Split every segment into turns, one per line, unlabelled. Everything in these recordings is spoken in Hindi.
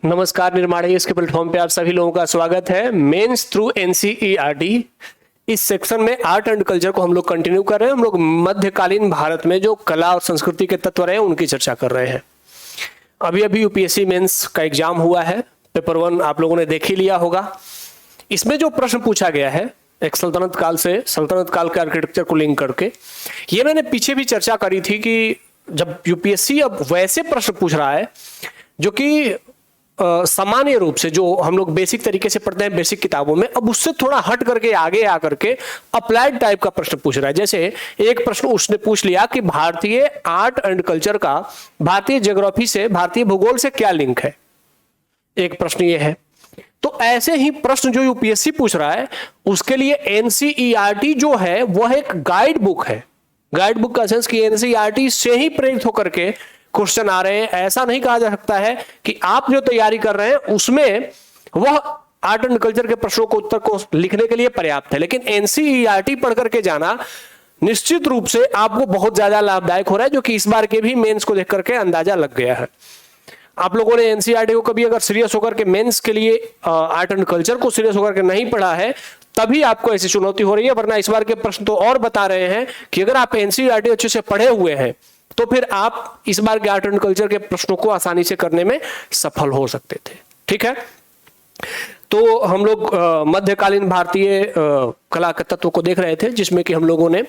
नमस्कार, निर्माणी इसके प्लेटफॉर्म पे आप सभी लोगों का स्वागत है। मेंस थ्रू एनसीईआरटी इस सेक्शन में आर्ट एंड कल्चर को हम लोग कंटिन्यू कर रहे हैं। हम लोग मध्यकालीन भारत में जो कला और संस्कृति के तत्व रहे हैं उनकी चर्चा कर रहे हैं। अभी अभी यूपीएससी मेंस का एग्जाम हुआ है, पेपर 1 आप लोगों ने देख ही लिया होगा। इसमें जो प्रश्न पूछा गया है एक सल्तनत काल से, सल्तनत काल के आर्किटेक्चर को लिंक करके, ये मैंने पीछे भी चर्चा करी थी कि जब यूपीएससी अब वैसे प्रश्न पूछ रहा है जो कि सामान्य रूप से जो हम लोग बेसिक तरीके से पढ़ते हैं बेसिक किताबों में, अब उससे थोड़ा हट करके आगे आकर के अप्लाइड टाइप का प्रश्न पूछ रहा है। जैसे एक प्रश्न उसने पूछ लिया कि भारतीय आर्ट एंड कल्चर का भारतीय ज्योग्राफी से, भारतीय भूगोल से क्या लिंक है। एक प्रश्न ये है। तो ऐसे ही प्रश्न जो यूपीएससी पूछ रहा है उसके लिए एनसीईआरटी जो है वह एक गाइड बुक है। गाइड बुक का सेंस कि एनसीईआरटी से ही प्रेरित होकर के क्वेश्चन आ रहे हैं। ऐसा नहीं कहा जा सकता है कि आप जो तैयारी कर रहे हैं उसमें वह आर्ट एंड कल्चर के प्रश्नों को उत्तर को लिखने के लिए पर्याप्त है, लेकिन एनसीईआरटी पढ़ करके जाना निश्चित रूप से आपको बहुत ज्यादा लाभदायक हो रहा है, जो कि इस बार के भी मेंस को देख करके अंदाजा लग गया है। आप लोगों ने एनसीईआरटी को कभी अगर सीरियस होकर के मेंस के लिए आर्ट एंड कल्चर को सीरियस होकर के नहीं पढ़ा है तभी आपको ऐसी चुनौती हो रही है, वरना इस बार के प्रश्न तो और बता रहे हैं कि अगर आप एनसीईआरटी अच्छे से पढ़े हुए हैं तो फिर आप इस बार के आर्ट एंड कल्चर के प्रश्नों को आसानी से करने में सफल हो सकते थे। ठीक है, तो हम लोग मध्यकालीन भारतीय कला के तत्व को देख रहे थे, जिसमें कि हम लोगों ने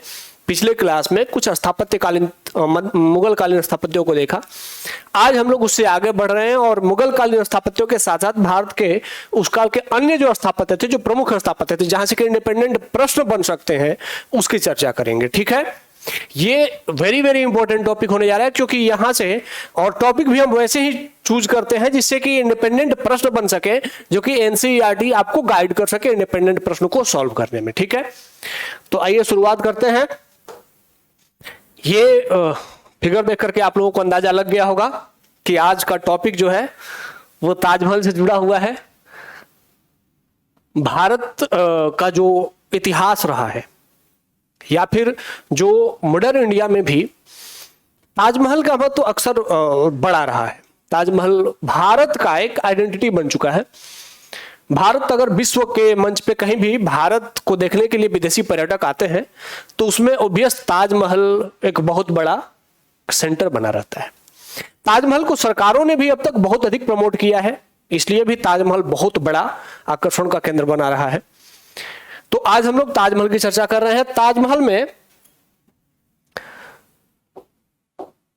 पिछले क्लास में कुछ स्थापत्यकालीन मुगल कालीन स्थापत्यों को देखा। आज हम लोग उससे आगे बढ़ रहे हैं और मुगल कालीन स्थापत्यों के साथ साथ भारत के उस काल के अन्य जो स्थापत्य थे, जो प्रमुख स्थापत्य थे, जहां से कि इंडिपेंडेंट प्रश्न बन सकते हैं, उसकी चर्चा करेंगे। ठीक है, ये वेरी वेरी इंपॉर्टेंट टॉपिक होने जा रहा है, क्योंकि यहां से और टॉपिक भी हम वैसे ही चूज करते हैं जिससे कि इंडिपेंडेंट प्रश्न बन सके, जो कि एनसीईआरटी आपको गाइड कर सके इंडिपेंडेंट प्रश्न को सॉल्व करने में। ठीक है, तो आइए शुरुआत करते हैं। ये फिगर देख करके आप लोगों को अंदाजा लग गया होगा कि आज का टॉपिक जो है वो ताजमहल से जुड़ा हुआ है। भारत का जो इतिहास रहा है या फिर जो मॉडर्न इंडिया में भी ताजमहल का महत्व तो अक्सर बड़ा रहा है। ताजमहल भारत का एक आइडेंटिटी बन चुका है। भारत अगर विश्व के मंच पे कहीं भी भारत को देखने के लिए विदेशी पर्यटक आते हैं तो उसमें ऑब्वियस ताजमहल एक बहुत बड़ा सेंटर बना रहता है। ताजमहल को सरकारों ने भी अब तक बहुत अधिक प्रमोट किया है, इसलिए भी ताजमहल बहुत बड़ा आकर्षण का केंद्र बना रहा है। तो आज हम लोग ताजमहल की चर्चा कर रहे हैं। ताजमहल में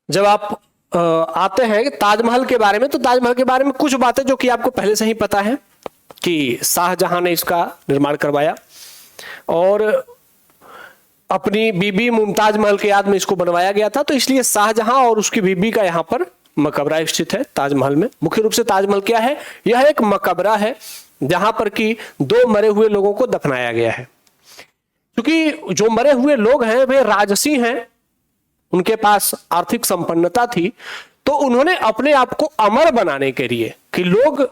जब आप आते हैं ताजमहल के बारे में, तो ताजमहल के बारे में कुछ बातें जो कि आपको पहले से ही पता है कि शाहजहां ने इसका निर्माण करवाया और अपनी बीबी मुमताज महल के याद में इसको बनवाया गया था। तो इसलिए शाहजहां और उसकी बीबी का यहां पर मकबरा स्थित है ताजमहल में। मुख्य रूप से ताजमहल क्या है? यह एक मकबरा है जहां पर कि 2 मरे हुए लोगों को दफनाया गया है। क्योंकि जो मरे हुए लोग हैं वे राजसी हैं, उनके पास आर्थिक संपन्नता थी, तो उन्होंने अपने आप को अमर बनाने के लिए कि लोग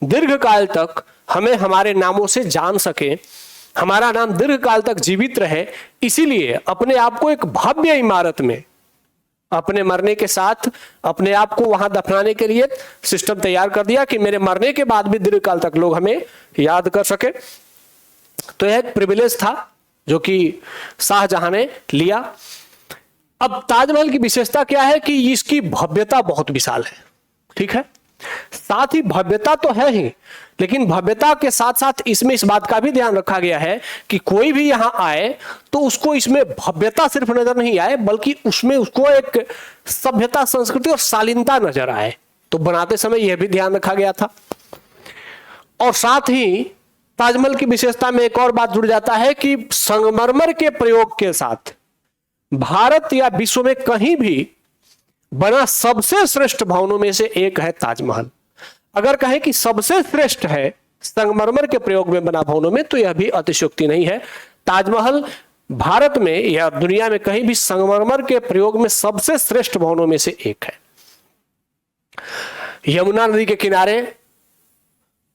दीर्घ काल तक हमें हमारे नामों से जान सके, हमारा नाम दीर्घ काल तक जीवित रहे, इसीलिए अपने आप को एक भव्य इमारत में अपने मरने के साथ अपने आप को वहां दफनाने के लिए सिस्टम तैयार कर दिया कि मेरे मरने के बाद भी दीर्घ काल तक लोग हमें याद कर सके। तो यह एक प्रिविलेज था जो कि शाहजहां ने लिया। अब ताजमहल की विशेषता क्या है कि इसकी भव्यता बहुत विशाल है। ठीक है, साथ ही भव्यता तो है ही, लेकिन भव्यता के साथ साथ इसमें इस बात का भी ध्यान रखा गया है कि कोई भी यहां आए तो उसको इसमें भव्यता सिर्फ नजर नहीं आए, बल्कि उसमें उसको एक सभ्यता, संस्कृति और शालीनता नजर आए। तो बनाते समय यह भी ध्यान रखा गया था। और साथ ही ताजमहल की विशेषता में एक और बात जुड़ जाता है कि संगमरमर के प्रयोग के साथ भारत या विश्व में कहीं भी बना सबसे श्रेष्ठ भवनों में से एक है ताजमहल। अगर कहें कि सबसे श्रेष्ठ है संगमरमर के प्रयोग में बना भवनों में, तो यह भी अतिशयोक्ति नहीं है। ताजमहल भारत में या दुनिया में कहीं भी संगमरमर के प्रयोग में सबसे श्रेष्ठ भवनों में से एक है। यमुना नदी के किनारे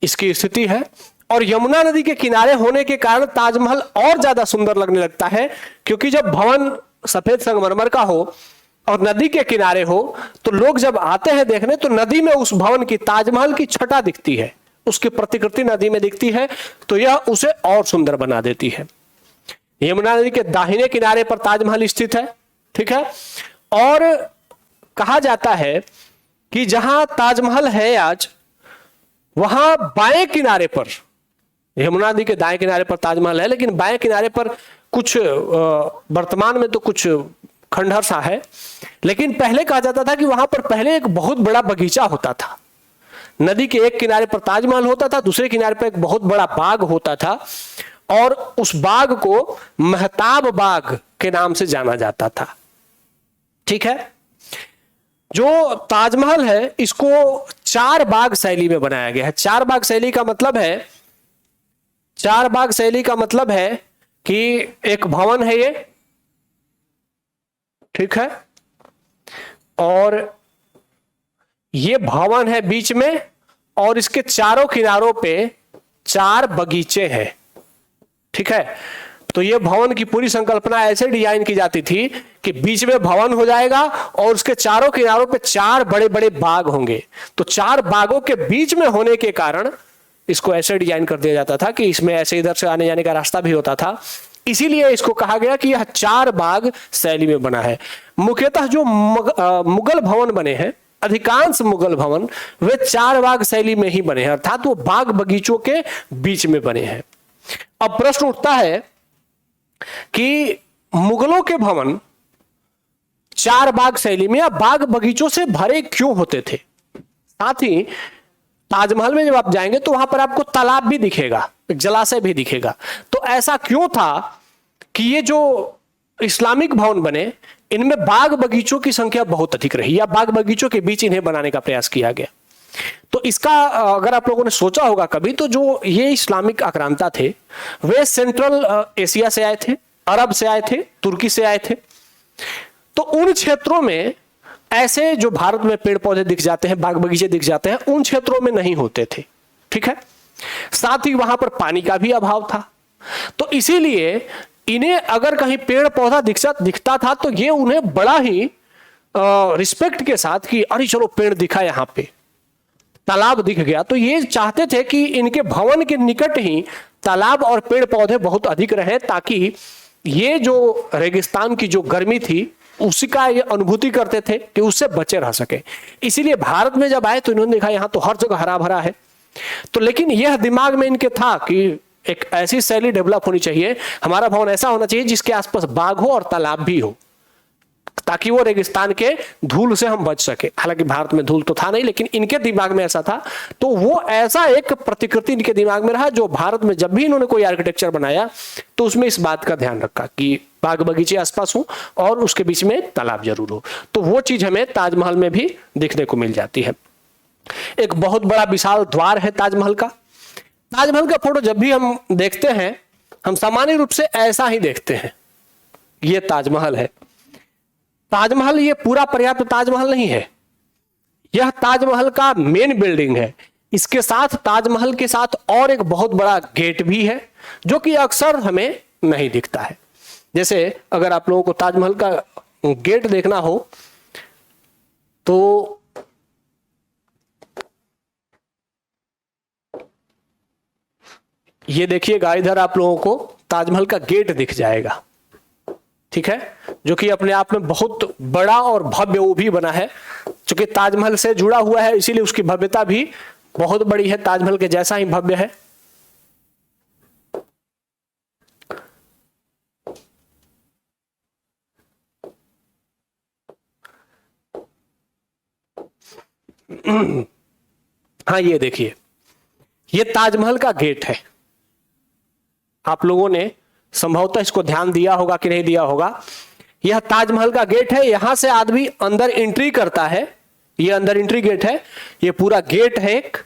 इसकी स्थिति है और यमुना नदी के किनारे होने के कारण ताजमहल और ज्यादा सुंदर लगने लगता है, क्योंकि जब भवन सफेद संगमरमर का हो और नदी के किनारे हो तो लोग जब आते हैं देखने तो नदी में उस भवन की, ताजमहल की छटा दिखती है, उसकी प्रतिकृति नदी में दिखती है, तो यह उसे और सुंदर बना देती है। यमुना नदी के दाहिने किनारे पर ताजमहल स्थित है, ठीक है। और कहा जाता है कि जहां ताजमहल है आज, वहां बाएं किनारे पर, यमुना नदी के दाएं किनारे पर ताजमहल है, लेकिन बाएं किनारे पर कुछ वर्तमान में तो कुछ खंडहर सा है, लेकिन पहले कहा जाता था कि वहां पर पहले एक बहुत बड़ा बगीचा होता था। नदी के एक किनारे पर ताजमहल होता था, दूसरे किनारे पर एक बहुत बड़ा बाग होता था, और उस बाग को महताब बाग के नाम से जाना जाता था, ठीक है। जो ताजमहल है इसको चार बाग शैली में बनाया गया है। चार बाग शैली का मतलब है, चार बाग शैली का मतलब है कि एक भवन है ये, ठीक है, और ये भवन है बीच में, और इसके चारों किनारों पे चार बगीचे हैं, ठीक है। तो ये भवन की पूरी संकल्पना ऐसे डिजाइन की जाती थी कि बीच में भवन हो जाएगा और उसके चारों किनारों पे चार बड़े बड़े बाग होंगे। तो चार बागों के बीच में होने के कारण इसको ऐसे डिजाइन कर दिया जाता था कि इसमें ऐसे इधर से आने जाने का रास्ता भी होता था। इसीलिए इसको कहा गया कि यह चार बाग शैली में बना है। मुख्यतः जो मुगल भवन बने हैं, अधिकांश मुगल भवन वे चार बाग शैली में ही बने हैं, अर्थात वो बाग बगीचों के बीच में बने हैं। अब प्रश्न उठता है कि मुगलों के भवन चार बाग शैली में या बाग बगीचों से भरे क्यों होते थे। साथ ही ताजमहल में जब आप जाएंगे तो वहां पर आपको तालाब भी दिखेगा, एक जलाशय भी दिखेगा। तो ऐसा क्यों था कि ये जो इस्लामिक भवन बने इनमें बाग बगीचों की संख्या बहुत अधिक रही, या बाग बगीचों के बीच इन्हें बनाने का प्रयास किया गया। तो इसका अगर आप लोगों ने सोचा होगा कभी, तो जो ये इस्लामिक आक्रांता थे वे सेंट्रल एशिया से आए थे, अरब से आए थे, तुर्की से आए थे। तो उन क्षेत्रों में ऐसे जो भारत में पेड़ पौधे दिख जाते हैं, बाग बगीचे दिख जाते हैं, उन क्षेत्रों में नहीं होते थे, ठीक है। साथ ही वहां पर पानी का भी अभाव था। तो इसीलिए इन्हें अगर कहीं पेड़ पौधा दिखता था तो ये उन्हें बड़ा ही रिस्पेक्ट के साथ कि अरे चलो पेड़ दिखा, यहां पे तालाब दिख गया, तो ये चाहते थे कि इनके भवन के निकट ही तालाब और पेड़ पौधे बहुत अधिक रहे, ताकि ये जो रेगिस्तान की जो गर्मी थी उसका ये अनुभूति करते थे कि उससे बचे रह सके। इसीलिए भारत में जब आए तो इन्होंने देखा यहां तो हर जगह हरा भरा है। तो लेकिन यह दिमाग में इनके था कि एक ऐसी शैली डेवलप होनी चाहिए, हमारा भवन ऐसा होना चाहिए जिसके आसपास बाग हो और तालाब भी हो, ताकि वो रेगिस्तान के धूल से हम बच सके। हालांकि भारत में धूल तो था नहीं, लेकिन इनके दिमाग में ऐसा था। तो वो ऐसा एक प्रतिकृति इनके दिमाग में रहा, जो भारत में जब भी इन्होंने कोई आर्किटेक्चर बनाया तो उसमें इस बात का ध्यान रखा कि बाग बगीचे आसपास हो और उसके बीच में तालाब जरूर हो। तो वो चीज हमें ताजमहल में भी देखने को मिल जाती है। एक बहुत बड़ा विशाल द्वार है ताजमहल का। ताजमहल का फोटो जब भी हम देखते हैं हम सामान्य रूप से ऐसा ही देखते हैं, ये ताजमहल है। ताजमहल ये पूरा पर्याप्त ताजमहल नहीं है, यह ताजमहल का मेन बिल्डिंग है। इसके साथ ताजमहल के साथ और एक बहुत बड़ा गेट भी है, जो कि अक्सर हमें नहीं दिखता है। जैसे अगर आप लोगों को ताजमहल का गेट देखना हो तो ये देखिएगा, इधर आप लोगों को ताजमहल का गेट दिख जाएगा, ठीक है, जो कि अपने आप में बहुत बड़ा और भव्य वो भी बना है। चूंकि ताजमहल से जुड़ा हुआ है इसीलिए उसकी भव्यता भी बहुत बड़ी है, ताजमहल के जैसा ही भव्य है। हाँ ये देखिए, ये ताजमहल का गेट है। आप लोगों ने संभवतः इसको ध्यान दिया होगा कि नहीं दिया होगा। यह ताजमहल का गेट है, यहां से आदमी अंदर एंट्री करता है, ये अंदर एंट्री गेट है, ये पूरा गेट है एक।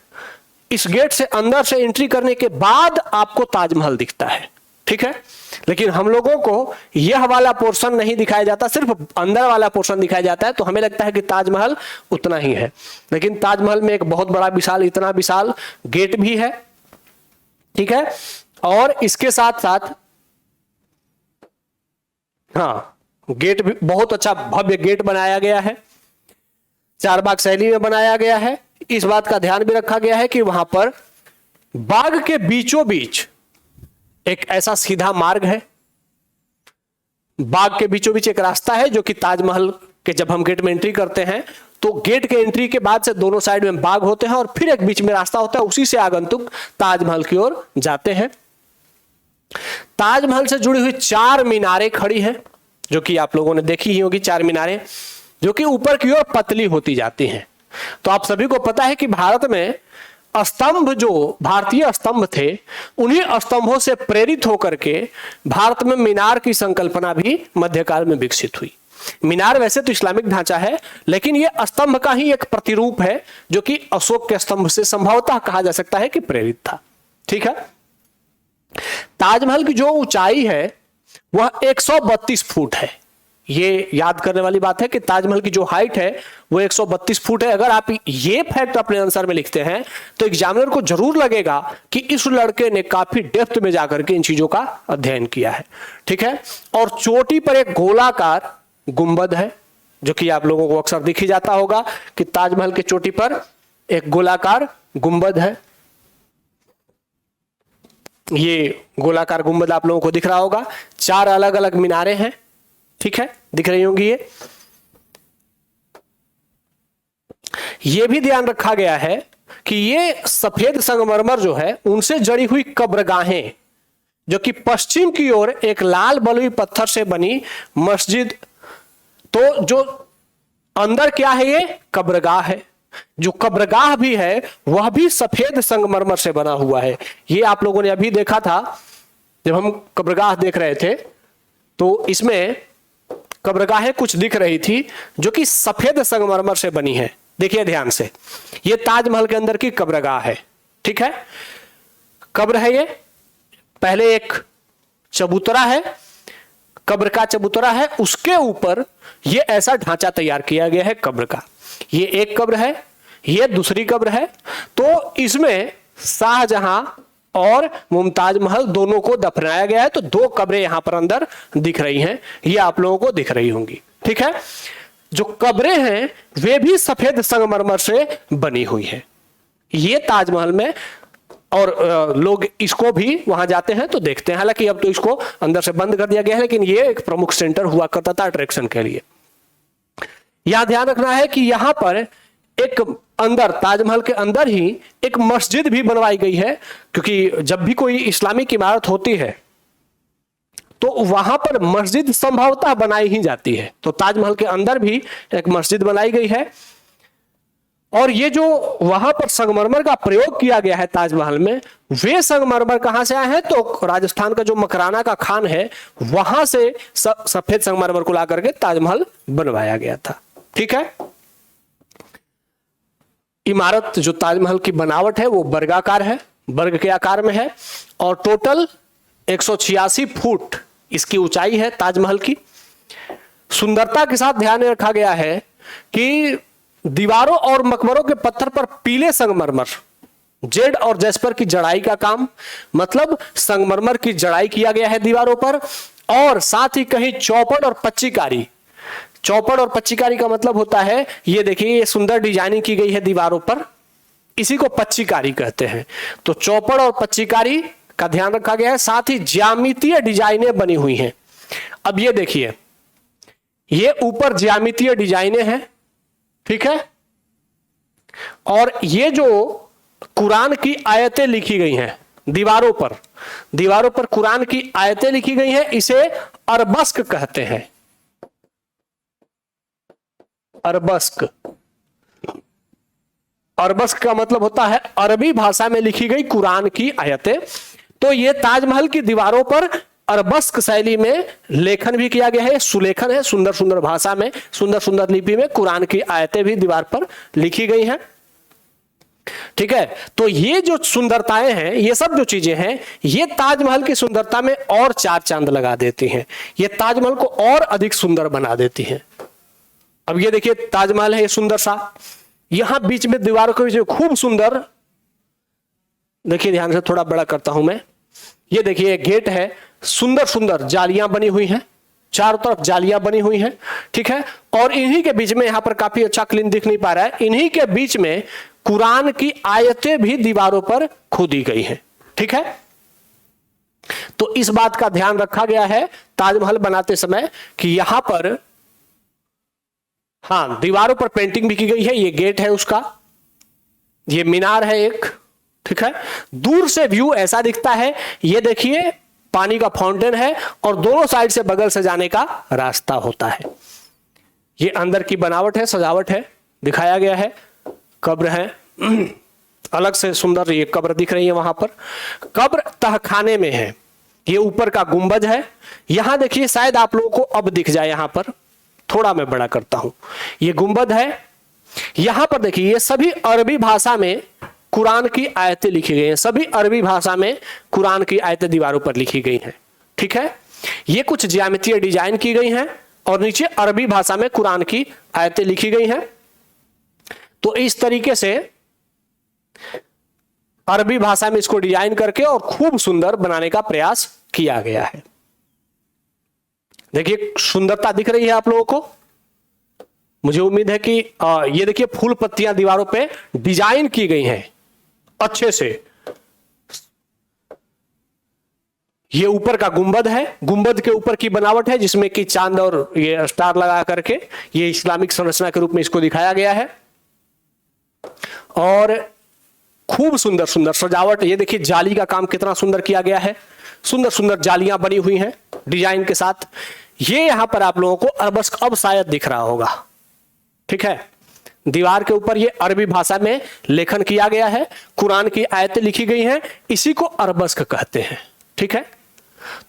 इस गेट से अंदर से एंट्री करने के बाद आपको ताजमहल दिखता है, ठीक है। लेकिन हम लोगों को यह वाला पोर्शन नहीं दिखाया जाता, सिर्फ अंदर वाला पोर्शन दिखाया जाता है, तो हमें लगता है कि ताजमहल उतना ही है। लेकिन ताजमहल में एक बहुत बड़ा विशाल, इतना विशाल गेट भी है, ठीक है। और इसके साथ साथ हाँ गेट भी बहुत अच्छा भव्य गेट बनाया गया है, चारबाग शैली में बनाया गया है। इस बात का ध्यान भी रखा गया है कि वहां पर बाग के बीचों बीच एक ऐसा सीधा मार्ग है, बाग के बीचों बीच एक रास्ता है जो कि ताजमहल के जब हम गेट में एंट्री करते हैं तो गेट के एंट्री के बाद से दोनों साइड में बाग होते हैं और फिर एक बीच में रास्ता होता है, उसी से आगंतुक ताजमहल की ओर जाते हैं। ताजमहल से जुड़ी हुई 4 मीनारें खड़ी हैं, जो कि आप लोगों ने देखी ही होगी, 4 मीनारें जो कि ऊपर की ओर पतली होती जाती हैं। तो आप सभी को पता है कि भारत में स्तंभ, जो भारतीय स्तंभ थे, उन्हीं स्तंभों से प्रेरित होकर के भारत में मीनार की संकल्पना भी मध्यकाल में विकसित हुई। मीनार वैसे तो इस्लामिक ढांचा है, लेकिन यह स्तंभ का ही एक प्रतिरूप है जो कि अशोक के स्तंभ से संभवतः कहा जा सकता है कि प्रेरित था। ठीक है। ताजमहल की जो ऊंचाई है वह 132 फुट है। ये याद करने वाली बात है कि ताजमहल की जो हाइट है वो 132 फुट है। अगर आप ये फैक्ट अपने आंसर में लिखते हैं तो एग्जामिनर को जरूर लगेगा कि इस लड़के ने काफी डेप्थ में जाकर के इन चीजों का अध्ययन किया है। ठीक है। और चोटी पर एक गोलाकार गुंबद है, जो कि आप लोगों को अक्सर दिख ही जाता होगा कि ताजमहल के चोटी पर एक गोलाकार गुंबद है। ये गोलाकार गुंबद आप लोगों को दिख रहा होगा। 4 अलग अलग मीनारें हैं। ठीक है, दिख रही होंगी। ये भी ध्यान रखा गया है कि ये सफेद संगमरमर जो है उनसे जड़ी हुई कब्रगाहें, जो कि पश्चिम की ओर एक लाल बलुई पत्थर से बनी मस्जिद, तो जो अंदर क्या है, ये कब्रगाह है। जो कब्रगाह भी है वह भी सफेद संगमरमर से बना हुआ है। ये आप लोगों ने अभी देखा था जब हम कब्रगाह देख रहे थे, तो इसमें कब्रगाहें कुछ दिख रही थी जो कि सफेद संगमरमर से बनी है। देखिए ध्यान से, ये ताजमहल के अंदर की कब्रगाह है। ठीक है, कब्र है ये। पहले एक चबूतरा है, कब्र का चबूतरा है, उसके ऊपर ये ऐसा ढांचा तैयार किया गया है कब्र का। ये एक कब्र है, ये दूसरी कब्र है। तो इसमें शाहजहां और मुमताज महल दोनों को दफनाया गया है। तो 2 कब्रें यहां पर अंदर दिख रही हैं, ये आप लोगों को दिख रही होंगी। ठीक है, जो कब्रें हैं वे भी सफेद संगमरमर से बनी हुई है। ये ताजमहल में, और लोग इसको भी वहां जाते हैं तो देखते हैं। हालांकि अब तो इसको अंदर से बंद कर दिया गया है, लेकिन ये एक प्रमुख सेंटर हुआ करता था अट्रैक्शन के लिए। यहां ध्यान रखना है कि यहां पर एक अंदर, ताजमहल के अंदर ही एक मस्जिद भी बनवाई गई है, क्योंकि जब भी कोई इस्लामिक इमारत होती है तो वहां पर मस्जिद संभवतः बनाई ही जाती है। तो ताजमहल के अंदर भी एक मस्जिद बनाई गई है। और ये जो वहां पर संगमरमर का प्रयोग किया गया है ताजमहल में, वे संगमरमर कहां से आए हैं, तो राजस्थान का जो मकराना का खान है वहां से सफेद संगमरमर को ला करके ताजमहल बनवाया गया था। ठीक है, इमारत जो ताजमहल की बनावट है वो वर्गाकार है, वर्ग के आकार में है, और टोटल 186 फुट इसकी ऊंचाई है ताजमहल की। सुंदरता के साथ ध्यान में रखा गया है कि दीवारों और मकबरों के पत्थर पर पीले संगमरमर, जेड और जैस्पर की जड़ाई का काम, मतलब संगमरमर की जड़ाई किया गया है दीवारों पर। और साथ ही कहीं चौपड़ और पच्चीकारी, चौपड़ और पच्चीकारी का मतलब होता है, ये देखिए ये सुंदर डिजाइनिंग की गई है दीवारों पर, इसी को पच्चीकारी कहते हैं। तो चौपड़ और पच्चीकारी का ध्यान रखा गया है। साथ ही ज्यामितीय डिजाइनें बनी हुई हैं। अब ये देखिए, ये ऊपर ज्यामितीय डिजाइनें हैं। ठीक है, और ये जो कुरान की आयतें लिखी गई हैं दीवारों पर कुरान की आयतें लिखी गई हैं, इसे अरबस्क कहते हैं। अरबस्क, अरबस्क का मतलब होता है अरबी भाषा में लिखी गई कुरान की आयतें। तो ये ताजमहल की दीवारों पर अरबस्क शैली में लेखन भी किया गया है, सुलेखन है, सुंदर सुंदर भाषा में, सुंदर सुंदर लिपि में कुरान की आयतें भी दीवार पर लिखी गई हैं। ठीक है, तो ये जो सुंदरताएं हैं, ये सब जो चीजें हैं, ये ताजमहल की सुंदरता में और 4 चांद लगा देती हैं, ये ताजमहल को और अधिक सुंदर बना देती हैं। अब ये देखिए ताजमहल है, ये सुंदर सा, यहां बीच में दीवारों के बीच खूब सुंदर, देखिए ध्यान से, थोड़ा बड़ा करता हूं मैं, ये देखिए गेट है, सुंदर सुंदर जालियां बनी हुई हैं। चारों तरफ जालियां बनी हुई हैं, ठीक है। और इन्हीं के बीच में, यहां पर काफी अच्छा क्लीन दिख नहीं पा रहा है, इन्हीं के बीच में कुरान की आयतें भी दीवारों पर खुदी गई हैं, ठीक है। तो इस बात का ध्यान रखा गया है ताजमहल बनाते समय कि यहां पर, हां, दीवारों पर पेंटिंग भी की गई है। ये गेट है उसका, ये मीनार है एक, ठीक है। दूर से व्यू ऐसा दिखता है, ये देखिए पानी का फाउंटेन है और दोनों साइड से बगल से जाने का रास्ता होता है। ये अंदर की बनावट है, सजावट है, दिखाया गया है। कब्र है, अलग से सुंदर ये कब्र दिख रही है। वहां पर कब्र तहखाने में है। ये ऊपर का गुंबद है। यहां देखिए, शायद आप लोगों को अब दिख जाए, यहां पर थोड़ा मैं बड़ा करता हूं, ये गुंबद है। यहां पर देखिए, ये सभी अरबी भाषा में कुरान की आयतें लिखी गई हैं। सभी अरबी भाषा में कुरान की आयतें दीवारों पर लिखी गई हैं, ठीक है। ये कुछ ज्यामितीय डिजाइन की गई हैं और नीचे अरबी भाषा में कुरान की आयतें लिखी गई हैं। तो इस तरीके से अरबी भाषा में इसको डिजाइन करके और खूब सुंदर बनाने का प्रयास किया गया है। देखिए सुंदरता दिख रही है आप लोगों को। मुझे उम्मीद है कि ये देखिए फूल पत्तियां दीवारों पे डिजाइन की गई हैं अच्छे से। ये ऊपर का गुंबद है, गुंबद के ऊपर की बनावट है जिसमें कि चांद और ये स्टार लगा करके ये इस्लामिक संरचना के रूप में इसको दिखाया गया है। और खूब सुंदर सुंदर सजावट, ये देखिए जाली का काम कितना सुंदर किया गया है। सुंदर सुंदर जालियां बनी हुई हैं डिजाइन के साथ। ये यहां पर आप लोगों को अरबस्क अब शायद दिख रहा होगा, ठीक है। दीवार के ऊपर ये अरबी भाषा में लेखन किया गया है, कुरान की आयतें लिखी गई हैं, इसी को अरबस्क कहते हैं, ठीक है।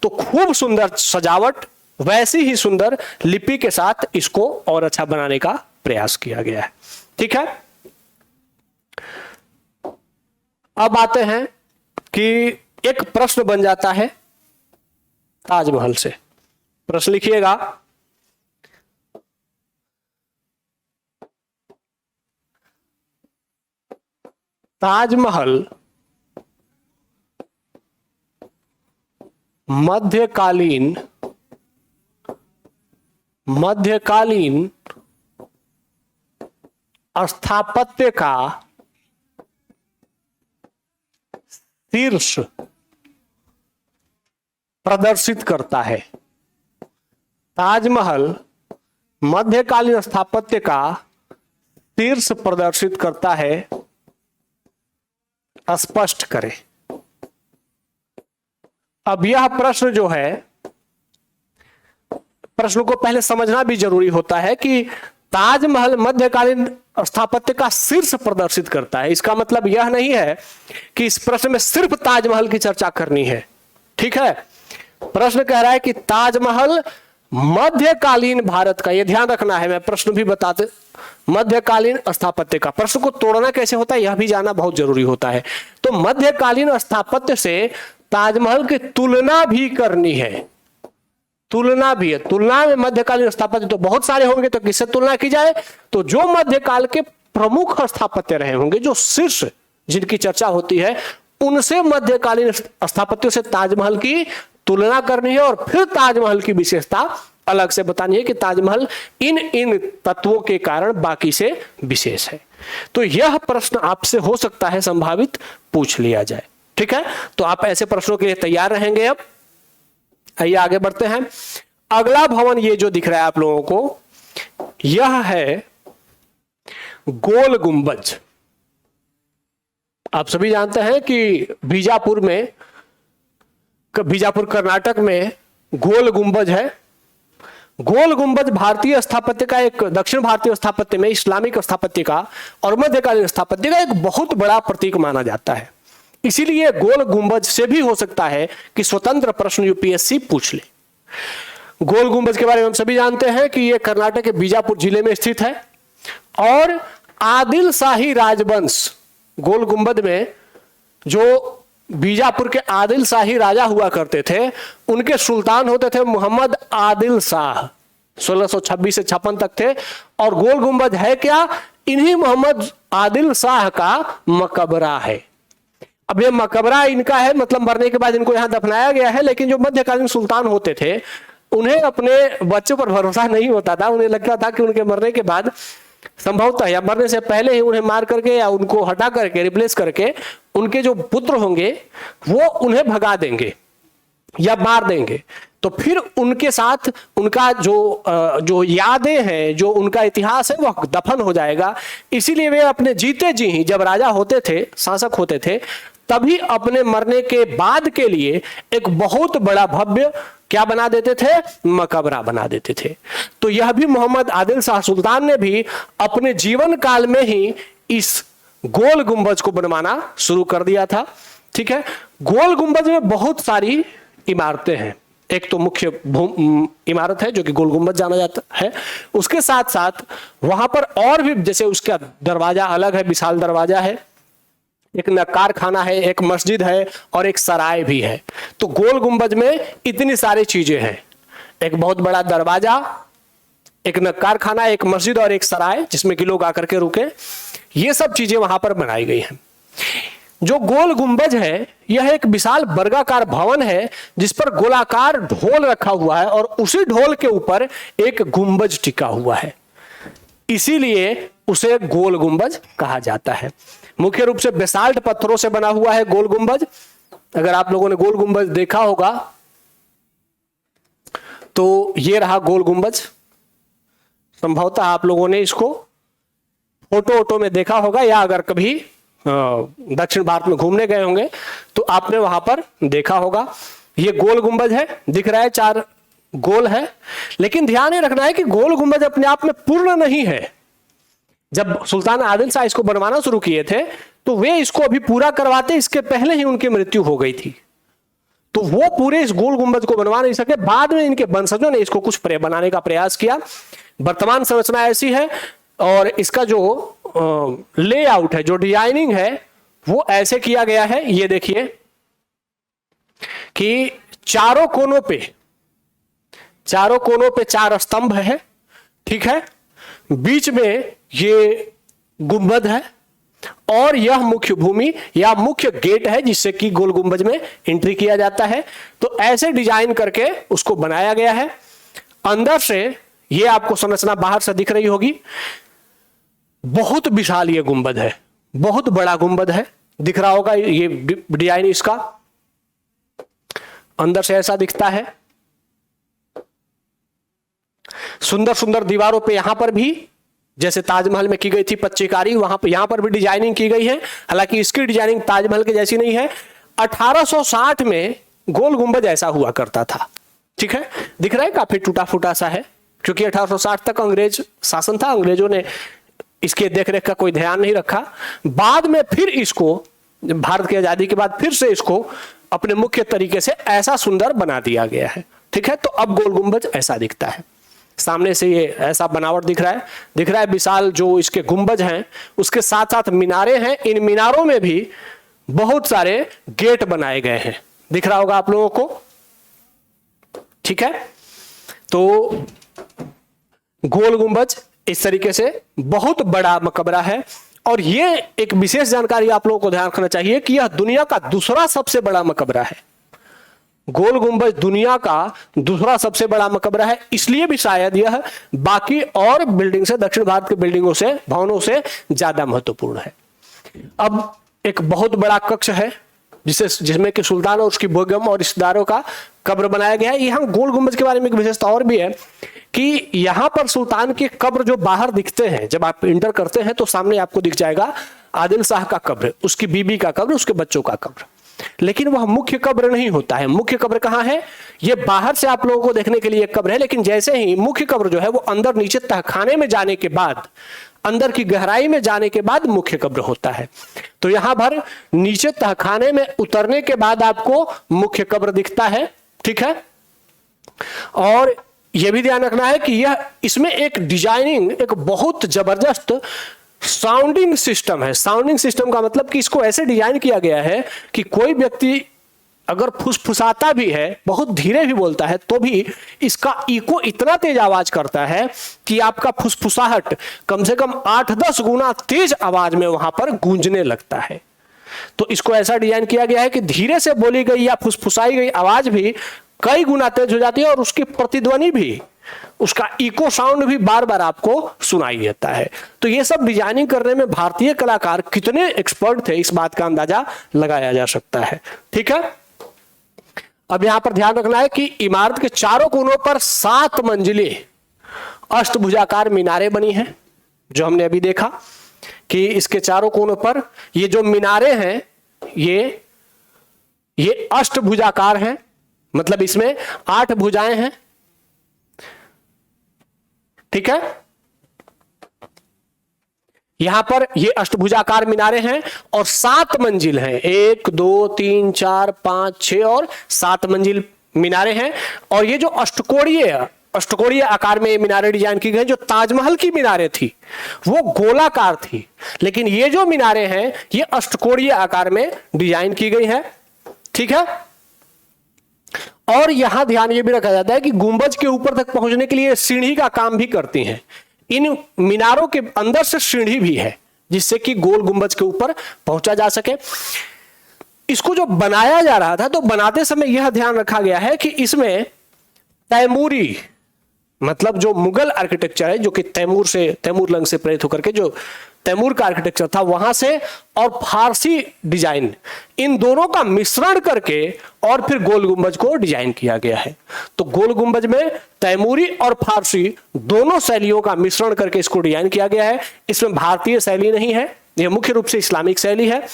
तो खूब सुंदर सजावट, वैसी ही सुंदर लिपि के साथ इसको और अच्छा बनाने का प्रयास किया गया है, ठीक है। अब आते हैं कि एक प्रश्न बन जाता है ताजमहल से। प्रश्न लिखिएगा, ताजमहल मध्यकालीन स्थापत्य का शीर्ष प्रदर्शित करता है। ताजमहल मध्यकालीन स्थापत्य का शीर्ष प्रदर्शित करता है, स्पष्ट करें। अब यह प्रश्न जो है, प्रश्न को पहले समझना भी जरूरी होता है कि ताजमहल मध्यकालीन स्थापत्य का शीर्ष प्रदर्शित करता है। इसका मतलब यह नहीं है कि इस प्रश्न में सिर्फ ताजमहल की चर्चा करनी है, ठीक है। प्रश्न कह रहा है कि ताजमहल मध्यकालीन भारत का, यह ध्यान रखना है, मैं प्रश्न भी बताते, मध्यकालीन स्थापत्य का। प्रश्न को तोड़ना कैसे होता है यह भी जानना बहुत जरूरी होता है। तो मध्यकालीन स्थापत्य से ताजमहल की तुलना भी करनी है, तुलना भी है। तुलना में मध्यकालीन स्थापत्य तो बहुत सारे होंगे, तो किससे तुलना की जाए? तो जो मध्यकाल के प्रमुख स्थापत्य रहे होंगे, जो शीर्ष जिनकी चर्चा होती है, उनसे मध्यकालीन स्थापत्यों से ताजमहल की तुलना करनी है और फिर ताजमहल की विशेषता अलग से बतानी है कि ताजमहल इन इन तत्वों के कारण बाकी से विशेष है। तो यह प्रश्न आपसे हो सकता है संभावित पूछ लिया जाए, ठीक है। तो आप ऐसे प्रश्नों के लिए तैयार रहेंगे। अब आइए आगे बढ़ते हैं। अगला भवन ये जो दिख रहा है आप लोगों को, यह है गोल गुंबज। आप सभी जानते हैं कि बीजापुर कर्नाटक में गोल गुंबज है। गोल गुंबज भारतीय स्थापत्य का एक, दक्षिण भारतीय स्थापत्य में इस्लामिक स्थापत्य का और मध्यकालीन स्थापत्य का एक बहुत बड़ा प्रतीक माना जाता है। इसीलिए गोल गुंबज से भी हो सकता है कि स्वतंत्र प्रश्न यूपीएससी पूछ ले। गोल गुंबज के बारे में हम सभी जानते हैं कि यह कर्नाटक के बीजापुर जिले में स्थित है और आदिल शाही राजवंश, गोल गुंबद में जो बीजापुर के आदिल शाही राजा हुआ करते थे, उनके सुल्तान होते थे मोहम्मद आदिल शाह, 1626 से 56 तक थे। और गोल गुंबद है क्या? इन्हीं मोहम्मद आदिल शाह का मकबरा है। अब ये मकबरा इनका है, मतलब मरने के बाद इनको यहां दफनाया गया है, लेकिन जो मध्यकालीन सुल्तान होते थे उन्हें अपने बच्चों पर भरोसा नहीं होता था। उन्हें लगता था कि उनके मरने के बाद संभवतः या मरने से पहले ही उन्हें मार करके या उनको हटा करके रिप्लेस करके उनके जो पुत्र होंगे वो उन्हें भगा देंगे या मार देंगे। तो फिर उनके साथ उनका जो यादें हैं, जो उनका इतिहास है, वह दफन हो जाएगा। इसीलिए वे अपने जीते जी ही जब राजा होते थे, शासक होते थे, तभी अपने मरने के बाद के लिए एक बहुत बड़ा भव्य क्या बना देते थे, मकबरा बना देते थे। तो यह भी मोहम्मद आदिल शाह सुल्तान ने भी अपने जीवन काल में ही इस गोल गुंबज को बनवाना शुरू कर दिया था। ठीक है, गोल गुंबज में बहुत सारी इमारतें हैं। एक तो मुख्य इमारत है जो कि गोल गुंबज जाना जाता है, उसके साथ साथ वहां पर और भी, जैसे उसका दरवाजा अलग है, विशाल दरवाजा है, एक नक्कार खाना है, एक मस्जिद है और एक सराय भी है। तो गोल गुंबज में इतनी सारी चीजें हैं, एक बहुत बड़ा दरवाजा, एक नक्कार खाना, एक मस्जिद और एक सराय जिसमें कि लोग आकर के रुके। ये सब चीजें वहां पर बनाई गई हैं। जो गोल गुंबज है यह एक विशाल वर्गाकार भवन है जिस पर गोलाकार ढोल रखा हुआ है और उसी ढोल के ऊपर एक गुंबज टिका हुआ है, इसीलिए उसे गोल गुंबज कहा जाता है। मुख्य रूप से बेसाल्ट पत्थरों से बना हुआ है गोल गुंबज। अगर आप लोगों ने गोल गुंबज देखा होगा तो ये रहा गोल गुंबज। संभवतः आप लोगों ने इसको फोटो में देखा होगा या अगर कभी दक्षिण भारत में घूमने गए होंगे तो आपने वहां पर देखा होगा। ये गोल गुंबज है, दिख रहा है, 4 गोल है। लेकिन ध्यान ये रखना है कि गोल गुंबज अपने आप में पूर्ण नहीं है। जब सुल्तान आदिल शाह इसको बनवाना शुरू किए थे तो वे इसको अभी पूरा करवाते, इसके पहले ही उनकी मृत्यु हो गई थी। तो वो पूरे इस गोल गुंबज को बनवा नहीं सके। बाद में इनके वंशजों ने इसको कुछ बनाने का प्रयास किया। वर्तमान संरचना ऐसी है और इसका जो लेआउट है, जो डिजाइनिंग है, वो ऐसे किया गया है। ये देखिए कि चारों कोनों पे 4 स्तंभ है। ठीक है, बीच में ये गुंबद है और यह मुख्य भूमि या मुख्य गेट है जिससे कि गोल गुंबज में एंट्री किया जाता है। तो ऐसे डिजाइन करके उसको बनाया गया है। अंदर से ये आपको संरचना बाहर से दिख रही होगी। बहुत विशाल ये गुंबद है, बहुत बड़ा गुंबद है, दिख रहा होगा ये डिजाइन इसका। अंदर से ऐसा दिखता है। सुंदर सुंदर दीवारों पे यहां पर भी जैसे ताजमहल में की गई थी पच्चीकारी, वहां पर यहां पर भी डिजाइनिंग की गई है। हालांकि इसकी डिजाइनिंग ताजमहल के जैसी नहीं है। 1860 में गोल गुंबज ऐसा हुआ करता था। ठीक है, दिख रहा है काफी टूटा फूटा सा है, क्योंकि 1860 तक अंग्रेज शासन था। अंग्रेजों ने इसके देखरेख का कोई ध्यान नहीं रखा। बाद में फिर इसको, भारत की आजादी के बाद फिर से इसको अपने मुख्य तरीके से ऐसा सुंदर बना दिया गया है। ठीक है, तो अब गोल गुंबज ऐसा दिखता है। सामने से ये ऐसा बनावट दिख रहा है विशाल जो इसके गुंबज हैं। उसके साथ साथ मीनारे हैं। इन मीनारों में भी बहुत सारे गेट बनाए गए हैं, दिख रहा होगा आप लोगों को। ठीक है, तो गोल गुंबज इस तरीके से बहुत बड़ा मकबरा है। और ये एक विशेष जानकारी आप लोगों को ध्यान रखना चाहिए कि यह दुनिया का दूसरा सबसे बड़ा मकबरा है। गोल गुंबज दुनिया का दूसरा सबसे बड़ा मकबरा है, इसलिए भी शायद यह बाकी और बिल्डिंग से, दक्षिण भारत की बिल्डिंगों से, भवनों से ज्यादा महत्वपूर्ण है। अब एक बहुत बड़ा कक्ष है जिसमें कि सुल्तान और उसकी बेगम और रिश्तेदारों का कब्र बनाया गया है। यहाँ गोल गुंबज के बारे में एक विशेषता और भी है कि यहाँ पर सुल्तान के कब्र जो बाहर दिखते हैं, जब आप इंटर करते हैं तो सामने आपको दिख जाएगा आदिल शाह का कब्र, उसकी बीबी का कब्र, उसके बच्चों का कब्र। लेकिन वह मुख्य कब्र नहीं होता है। मुख्य कब्र कहाँ है? ये बाहर से आप लोगों को देखने के लिए एक कब्र है, लेकिन जैसे ही मुख्य कब्र जो है वो अंदर नीचे तहखाने में जाने के बाद, अंदर की गहराई में जाने के बाद मुख्य कब्र होता है। तो यहां पर नीचे तहखाने में उतरने के बाद आपको मुख्य कब्र दिखता है। ठीक है, और यह भी ध्यान रखना है कि यह इसमें एक डिजाइनिंग, एक बहुत जबरदस्त साउंडिंग सिस्टम है। साउंडिंग सिस्टम का मतलब कि इसको ऐसे डिजाइन किया गया है कि कोई व्यक्ति अगर फुसफुसाता भी है, बहुत धीरे भी बोलता है, तो भी इसका इको इतना तेज आवाज करता है कि आपका फुसफुसाहट कम से कम 8-10 गुना तेज आवाज में वहां पर गूंजने लगता है। तो इसको ऐसा डिजाइन किया गया है कि धीरे से बोली गई या फुसफुसाई गई आवाज भी कई गुना तेज हो जाती है और उसकी प्रतिध्वनि भी, उसका इको साउंड भी बार बार आपको सुनाई देता है। तो ये सब डिजाइनिंग करने में भारतीय कलाकार कितने एक्सपर्ट थे, इस बात का अंदाजा लगाया जा सकता है। ठीक है, अब यहां पर ध्यान रखना है कि इमारत के चारों कोनों पर 7 मंजिले अष्टभुजाकार मीनारें बनी हैं, जो हमने अभी देखा कि इसके चारों कोनों पर ये जो मीनारें हैं ये अष्टभुजाकार हैं, मतलब इसमें 8 भुजाएं हैं। ठीक है, यहां पर ये अष्टभुजाकार मीनारें हैं और 7 मंजिल हैं, 1 2 3 4 5 6 और 7 मंजिल मीनारें हैं। और ये जो अष्टकोणीय आकार में ये मीनारें डिजाइन की गई, जो ताजमहल की मीनारें थी वो गोलाकार थी, लेकिन ये जो मीनारें हैं ये अष्टकोणीय आकार में डिजाइन की गई है। ठीक है, और यहां ध्यान ये भी रखा जाता है कि गुंबज के ऊपर तक पहुंचने के लिए सीढ़ी का काम भी करती हैं। इन मीनारों के अंदर से सीढ़ी भी है, जिससे कि गोल गुंबज के ऊपर पहुंचा जा सके। इसको जो बनाया जा रहा था, तो बनाते समय यह ध्यान रखा गया है कि इसमें तैमूरी, मतलब जो मुगल आर्किटेक्चर है, जो कि तैमूर लंग से प्रेरित होकर के जो तैमूर का आर्किटेक्चर था वहां से, और फारसी डिजाइन, इन दोनों का मिश्रण करके और फिर गोल गुंबज को डिजाइन किया गया है। तो गोल गुंबज में तैमूरी और फारसी दोनों शैलियों का मिश्रण करके इसको डिजाइन किया गया है। इसमें भारतीय शैली नहीं है, यह मुख्य रूप से इस्लामिक शैली है।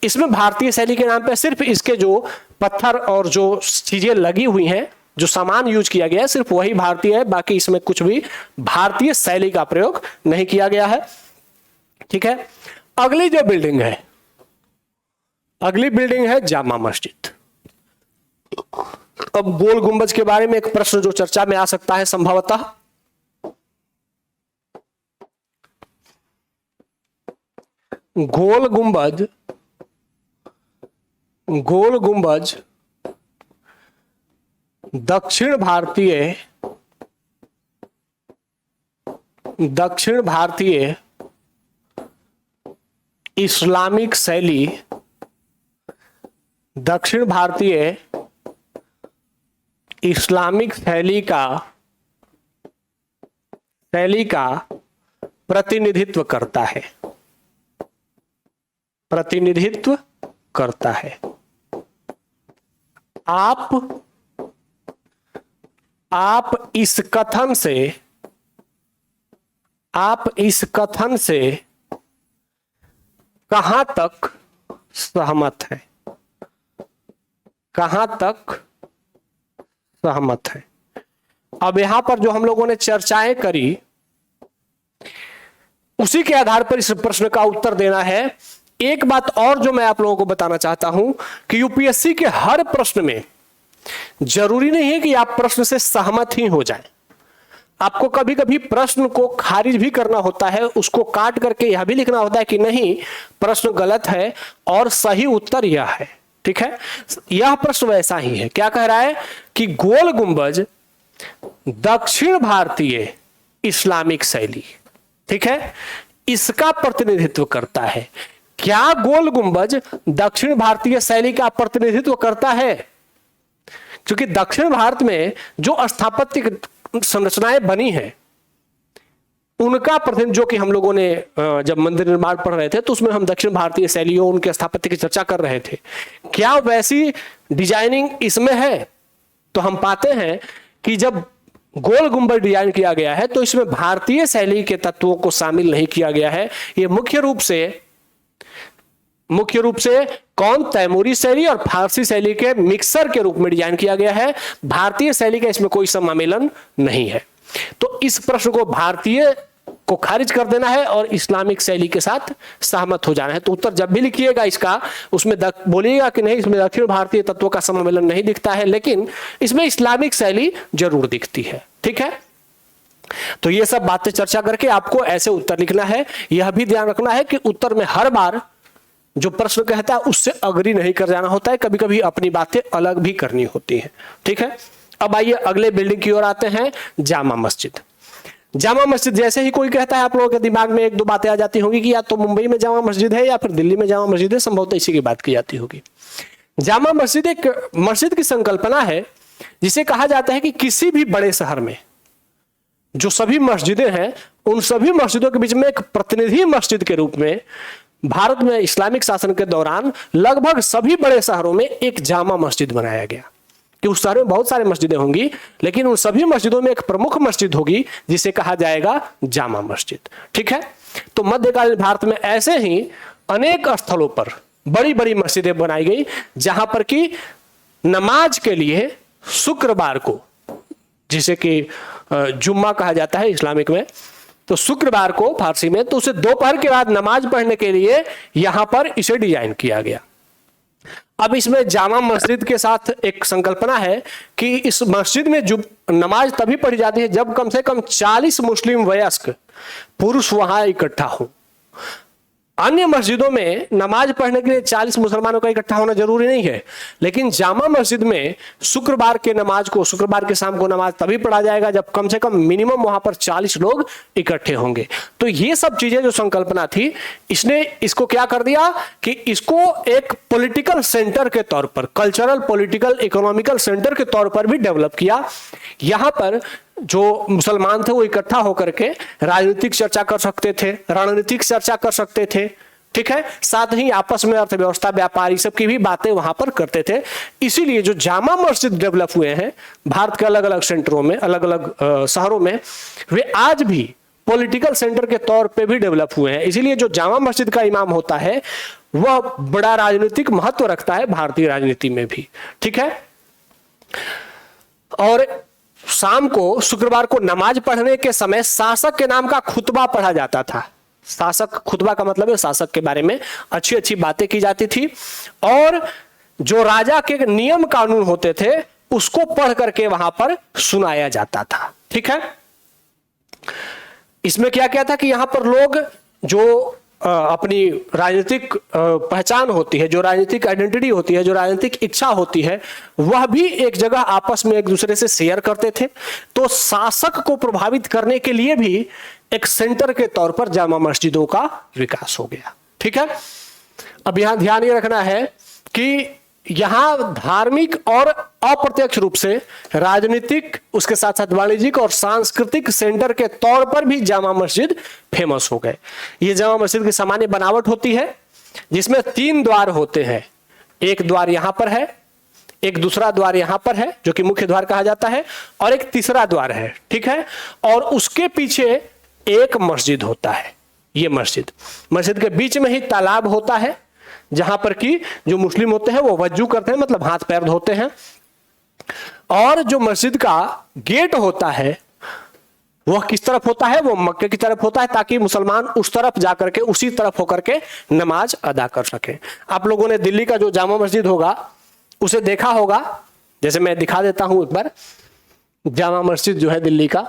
इसमें भारतीय शैली के नाम पर सिर्फ इसके जो पत्थर और जो चीजें लगी हुई हैं, जो सामान यूज किया गया है, सिर्फ वही भारतीय है, बाकी इसमें कुछ भी भारतीय शैली का प्रयोग नहीं किया गया है। ठीक है, अगली जो बिल्डिंग है, अगली बिल्डिंग है जामा मस्जिद। अब गोल गुंबज के बारे में एक प्रश्न जो चर्चा में आ सकता है संभवतः, गोल गुंबज दक्षिण भारतीय इस्लामिक शैली, दक्षिण भारतीय इस्लामिक शैली का प्रतिनिधित्व करता है। आप इस कथन से कहां तक सहमत है? अब यहां पर जो हम लोगों ने चर्चाएं करी, उसी के आधार पर इस प्रश्न का उत्तर देना है। एक बात और जो मैं आप लोगों को बताना चाहता हूं कि यूपीएससी के हर प्रश्न में जरूरी नहीं है कि आप प्रश्न से सहमत ही हो जाएं। आपको कभी कभी प्रश्न को खारिज भी करना होता है, उसको काट करके यह भी लिखना होता है कि नहीं, प्रश्न गलत है और सही उत्तर यह है। ठीक है, यह प्रश्न वैसा ही है। क्या कह रहा है कि गोल गुंबज दक्षिण भारतीय इस्लामिक शैली, ठीक है, इसका प्रतिनिधित्व करता है। क्या गोल गुंबज दक्षिण भारतीय शैली का प्रतिनिधित्व करता है? क्योंकि दक्षिण भारत में जो स्थापत्य संरचनाएं बनी हैं उनका प्रतिनिधित्व, जो कि हम लोगों ने जब मंदिर निर्माण पढ़ रहे थे तो उसमें हम दक्षिण भारतीय शैलियों, उनके स्थापत्य की चर्चा कर रहे थे, क्या वैसी डिजाइनिंग इसमें है? तो हम पाते हैं कि जब गोल गुंबज डिजाइन किया गया है तो इसमें भारतीय शैली के तत्वों को शामिल नहीं किया गया है। ये मुख्य रूप से कौन, तैमूरी शैली और फारसी शैली के मिक्सर के रूप में डिजाइन किया गया है। भारतीय शैली का इसमें कोई सम्मिलन नहीं है। तो इस प्रश्न को भारतीय को खारिज कर देना है और इस्लामिक शैली के साथ सहमत हो जाना है। तो उत्तर जब भी लिखिएगा इसका, उसमें बोलिएगा कि नहीं, इसमें दक्षिण भारतीय तत्वों का सम्मिलन नहीं दिखता है, लेकिन इसमें इस्लामिक शैली जरूर दिखती है। ठीक है, तो ये सब बातें चर्चा करके आपको ऐसे उत्तर लिखना है। यह भी ध्यान रखना है कि उत्तर में हर बार जो प्रश्न कहता है उससे अग्री नहीं कर जाना होता है, कभी कभी अपनी बातें अलग भी करनी होती है। ठीक है, अब आइए अगले बिल्डिंग की ओर आते हैं, जामा मस्जिद। जामा मस्जिद जैसे ही कोई कहता है, आप लोगों के दिमाग में एक दो बातें आ जाती होंगी कि या तो मुंबई में जामा मस्जिद है या फिर दिल्ली में जामा मस्जिद है, संभवतः इसी की बात की जाती होगी। जामा मस्जिद एक मस्जिद की संकल्पना है जिसे कहा जाता है कि किसी भी बड़े शहर में जो सभी मस्जिदें हैं, उन सभी मस्जिदों के बीच में एक प्रतिनिधि मस्जिद के रूप में भारत में इस्लामिक शासन के दौरान लगभग सभी बड़े शहरों में एक जामा मस्जिद बनाया गया। कि उस शहर में बहुत सारे मस्जिदें होंगी, लेकिन उन सभी मस्जिदों में एक प्रमुख मस्जिद होगी जिसे कहा जाएगा जामा मस्जिद। ठीक है, तो मध्यकालीन भारत में ऐसे ही अनेक स्थलों पर बड़ी बड़ी मस्जिदें बनाई गई, जहां पर कि नमाज के लिए शुक्रवार को, जिसे कि जुम्मा कहा जाता है इस्लामिक में, तो शुक्रवार को फारसी में, तो उसे दोपहर के बाद नमाज पढ़ने के लिए यहां पर इसे डिजाइन किया गया। अब इसमें जामा मस्जिद के साथ एक संकल्पना है कि इस मस्जिद में जो नमाज तभी पढ़ी जाती है जब कम से कम 40 मुस्लिम वयस्क पुरुष वहां इकट्ठा हो। अन्य मस्जिदों में नमाज पढ़ने के लिए 40 मुसलमानों का इकट्ठा होना जरूरी नहीं है, लेकिन जामा मस्जिद में शुक्रवार के शाम को नमाज तभी पढ़ा जाएगा जब कम से कम मिनिमम वहां पर 40 लोग इकट्ठे होंगे। तो ये सब चीजें जो संकल्पना थी, इसने इसको क्या कर दिया कि इसको एक पॉलिटिकल सेंटर के तौर पर, कल्चरल, पॉलिटिकल, इकोनॉमिकल सेंटर के तौर पर भी डेवलप किया। यहां पर जो मुसलमान थे वो इकट्ठा होकर के राजनीतिक चर्चा कर सकते थे, रणनीतिक चर्चा कर सकते थे। ठीक है, साथ ही आपस में अर्थव्यवस्था, व्यापार, सब की भी बातें वहां पर करते थे। इसीलिए जो जामा मस्जिद डेवलप हुए हैं भारत के अलग अलग सेंटरों में, अलग अलग शहरों में, वे आज भी पॉलिटिकल सेंटर के तौर पे भी डेवलप हुए हैं। इसीलिए जो जामा मस्जिद का इमाम होता है वह बड़ा राजनीतिक महत्व रखता है भारतीय राजनीति में भी। ठीक है, और शाम को, शुक्रवार को नमाज पढ़ने के समय शासक के नाम का खुतबा पढ़ा जाता था। शासक, खुतबा का मतलब है शासक के बारे में अच्छी अच्छी बातें की जाती थी, और जो राजा के नियम कानून होते थे उसको पढ़ करके वहां पर सुनाया जाता था। ठीक है, इसमें क्या क्या था कि यहां पर लोग जो अपनी राजनीतिक पहचान होती है, जो राजनीतिक आइडेंटिटी होती है, जो राजनीतिक इच्छा होती है, वह भी एक जगह आपस में एक दूसरे से शेयर करते थे। तो शासक को प्रभावित करने के लिए भी एक सेंटर के तौर पर जामा मस्जिदों का विकास हो गया। ठीक है, अब यहां ध्यान ये रखना है कि यहां धार्मिक और अप्रत्यक्ष रूप से राजनीतिक, उसके साथ साथ वाणिज्यिक और सांस्कृतिक सेंटर के तौर पर भी जामा मस्जिद फेमस हो गए। ये जामा मस्जिद की सामान्य बनावट होती है जिसमें 3 द्वार होते हैं। एक द्वार यहां पर है, एक दूसरा द्वार यहां पर है जो कि मुख्य द्वार कहा जाता है, और एक तीसरा द्वार है। ठीक है, और उसके पीछे एक मस्जिद होता है। ये मस्जिद के बीच में ही तालाब होता है जहां पर कि जो मुस्लिम होते हैं वो वज्जू करते हैं, मतलब हाथ पैर धोते हैं। और जो मस्जिद का गेट होता है वह किस तरफ होता है, वो मक्के की तरफ होता है, ताकि मुसलमान उस तरफ जाकर के, उसी तरफ होकर के नमाज अदा कर सके। आप लोगों ने दिल्ली का जो जामा मस्जिद होगा उसे देखा होगा, जैसे मैं दिखा देता हूं एक बार। जामा मस्जिद जो है दिल्ली का,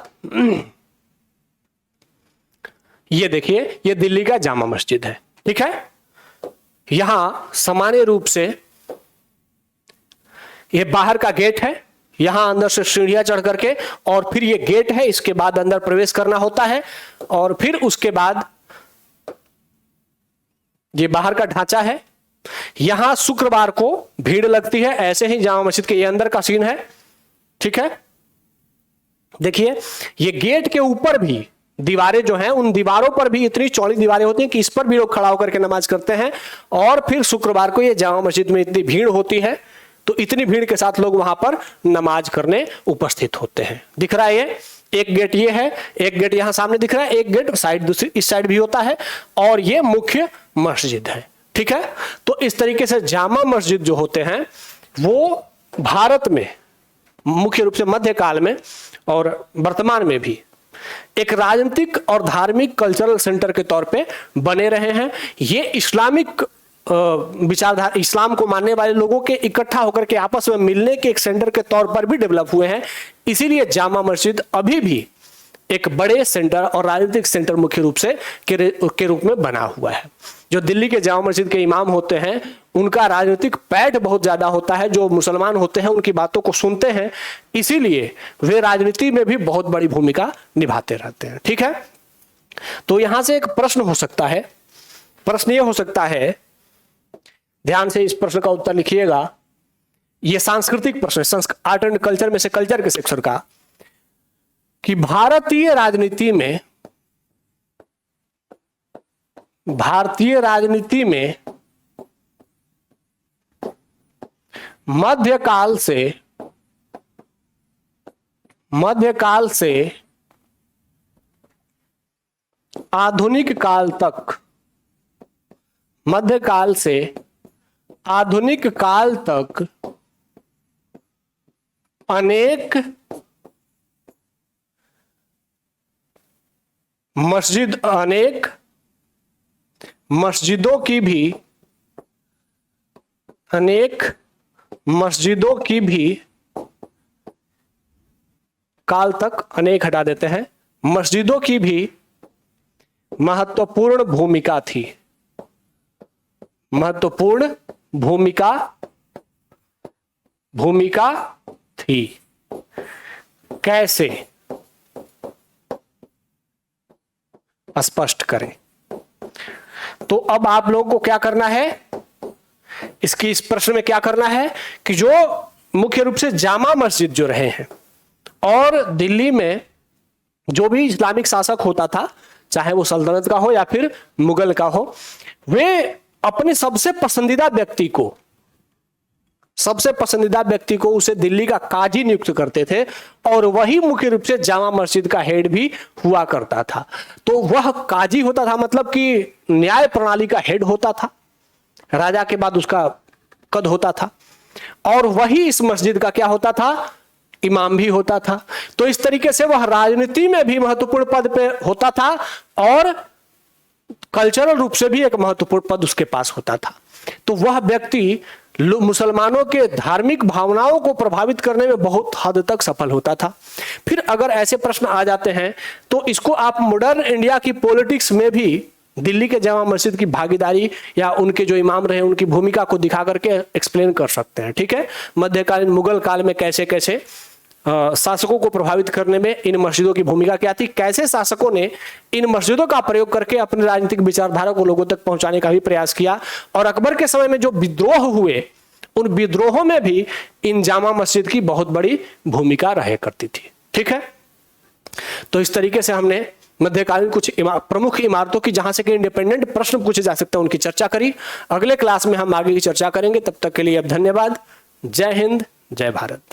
ये देखिए, ये दिल्ली का जामा मस्जिद है। ठीक है, यहां सामान्य रूप से ये बाहर का गेट है, यहां अंदर से सीढ़ियां चढ़ करके, और फिर ये गेट है, इसके बाद अंदर प्रवेश करना होता है, और फिर उसके बाद ये बाहर का ढांचा है। यहां शुक्रवार को भीड़ लगती है, ऐसे ही जामा मस्जिद के ये अंदर का सीन है। ठीक है, देखिए ये गेट के ऊपर भी दीवारें जो हैं, उन दीवारों पर भी इतनी चौड़ी दीवारें होती हैं कि इस पर भी लोग खड़ा होकर के नमाज करते हैं। और फिर शुक्रवार को ये जामा मस्जिद में इतनी भीड़ होती है, तो इतनी भीड़ के साथ लोग वहां पर नमाज करने उपस्थित होते हैं। दिख रहा है ये एक गेट, ये है एक गेट यहां सामने दिख रहा है, एक गेट साइड दूसरी इस साइड भी होता है, और ये मुख्य मस्जिद है। ठीक है, तो इस तरीके से जामा मस्जिद जो होते हैं वो भारत में मुख्य रूप से मध्यकाल में और वर्तमान में भी एक राजनीतिक और धार्मिक कल्चरल सेंटर के तौर पे बने रहे हैं। ये इस्लामिक विचारधारा, इस्लाम को मानने वाले लोगों के इकट्ठा होकर के आपस में मिलने के एक सेंटर के तौर पर भी डेवलप हुए हैं। इसीलिए जामा मस्जिद अभी भी एक बड़े सेंटर और राजनीतिक सेंटर मुख्य रूप से के रूप में बना हुआ है। जो दिल्ली के जामा मस्जिद के इमाम होते हैं उनका राजनीतिक पैठ बहुत ज्यादा होता है, जो मुसलमान होते हैं उनकी बातों को सुनते हैं, इसीलिए वे राजनीति में भी बहुत बड़ी भूमिका निभाते रहते हैं। ठीक है, तो यहां से एक प्रश्न हो सकता है, प्रश्न ये हो सकता है, ध्यान से इस प्रश्न का उत्तर लिखिएगा ये सांस्कृतिक प्रश्न है, आर्ट एंड कल्चर में से कल्चर के सेक्शन का, कि भारतीय राजनीति में मध्यकाल से आधुनिक काल तक अनेक मस्जिदों की भी काल तक, अनेक हटा देते हैं, मस्जिदों की भी महत्वपूर्ण भूमिका थी। कैसे? स्पष्ट करें। तो अब आप लोगों को क्या करना है, इस प्रश्न में क्या करना है कि जो मुख्य रूप से जामा मस्जिद जो रहे हैं, और दिल्ली में जो भी इस्लामिक शासक होता था, चाहे वो सल्तनत का हो या फिर मुगल का हो, वे अपने सबसे पसंदीदा व्यक्ति को उसे दिल्ली का काजी नियुक्त करते थे, और वही मुख्य रूप से जामा मस्जिद का हेड भी हुआ करता था। तो वह काजी होता था, मतलब कि न्याय प्रणाली का हेड होता था, राजा के बाद उसका कद होता था, और वही इस मस्जिद का क्या होता था, इमाम भी होता था। तो इस तरीके से वह राजनीति में भी महत्वपूर्ण पद पे होता था, और कल्चरल रूप से भी एक महत्वपूर्ण पद उसके पास होता था। तो वह व्यक्ति मुसलमानों के धार्मिक भावनाओं को प्रभावित करने में बहुत हद तक सफल होता था। फिर अगर ऐसे प्रश्न आ जाते हैं तो इसको आप मॉडर्न इंडिया की पॉलिटिक्स में भी दिल्ली के जामा मस्जिद की भागीदारी या उनके जो इमाम रहे उनकी भूमिका को दिखा करके एक्सप्लेन कर सकते हैं। ठीक है, मध्यकालीन मुगल काल में कैसे कैसे शासकों को प्रभावित करने में इन मस्जिदों की भूमिका क्या थी, कैसे शासकों ने इन मस्जिदों का प्रयोग करके अपनी राजनीतिक विचारधारा को लोगों तक पहुंचाने का भी प्रयास किया, और अकबर के समय में जो विद्रोह हुए उन विद्रोहों में भी इन जामा मस्जिद की बहुत बड़ी भूमिका रहा करती थी। ठीक है, तो इस तरीके से हमने मध्यकालीन कुछ प्रमुख इमारतों की जहां से कि इंडिपेंडेंट प्रश्न पूछे जा सकते हैं उनकी चर्चा करी। अगले क्लास में हम आगे की चर्चा करेंगे, तब तक के लिए अब धन्यवाद। जय हिंद, जय भारत।